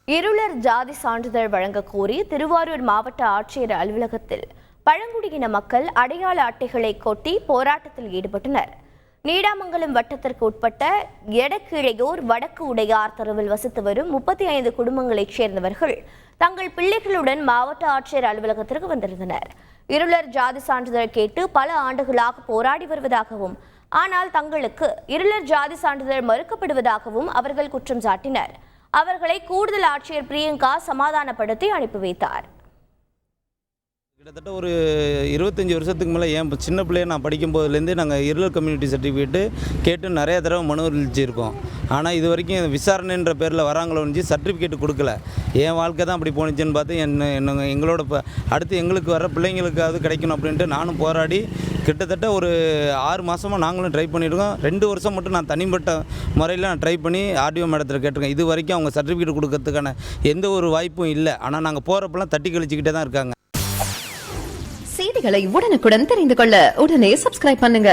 இருளர் ஜாதி சான்றிதழ் வழங்க கோரி திருவாரூர் மாவட்ட ஆட்சியர் அலுவலகத்தில் பழங்குடியின மக்கள் அடையாள அட்டைகளை கொட்டி போராட்டத்தில் ஈடுபட்டனர். நீடாமங்கலம் வட்டத்திற்கு உட்பட்ட எடக்கீழையூர் வடக்கு உடையார் தெருவில் வசித்து வரும் 35 குடும்பங்களைச் சேர்ந்தவர்கள் தங்கள் பிள்ளைகளுடன் மாவட்ட ஆட்சியர் அலுவலகத்திற்கு வந்திருந்தனர். இருளர் ஜாதி சான்றிதழ் கேட்டு பல ஆண்டுகளாக போராடி வருவதாகவும், ஆனால் தங்களுக்கு இருளர் ஜாதி சான்றிதழ் மறுக்கப்படுவதாகவும் அவர்கள் குற்றம் சாட்டினர். அவர்களை கூடுதல் ஆட்சியர் பிரியங்கா சமாதானப்படுத்தி அனுப்பி வைத்தார். கிட்டத்தட்ட ஒரு 25 வருஷத்துக்கு மேலே என் சின்ன பிள்ளைய நான் படிக்கும் போதுலேருந்தே நாங்கள் இருளர் கம்யூனிட்டி சர்டிஃபிகேட்டு கேட்டு நிறைய தடவை மனு அளிச்சிருக்கோம். ஆனால் இது வரைக்கும் விசாரணைன்ற பேரில் வராங்களோ சர்டிஃபிகேட் கொடுக்கல. என் வாழ்க்கை தான் அப்படி போணுச்சுன்னு பார்த்து எங்களோட அடுத்து எங்களுக்கு வர பிள்ளைங்களுக்காவது கிடைக்கணும் அப்படின்ட்டு நானும் போராடி கிட்டத்தட்ட ஒரு 6 மாதமாக நாங்களும் ட்ரை பண்ணியிருக்கோம். 2 வருஷம் மட்டும் நான் தனிப்பட்ட முறையில் நான் ட்ரை பண்ணி ஆர்டிஓ மேடத்தில் கேட்டிருக்கேன். இது வரைக்கும் அவங்க சர்டிஃபிகேட் கொடுக்கறதுக்கான எந்த ஒரு வாய்ப்பும் இல்லை. ஆனால் நாங்கள் போகிறப்பெல்லாம் தட்டி கழிச்சிக்கிட்டே தான் இருக்காங்க. செய்திகளை உடனுக்குடன் தெரிந்து கொள்ள உடனே சப்ஸ்கிரைப் பண்ணுங்க.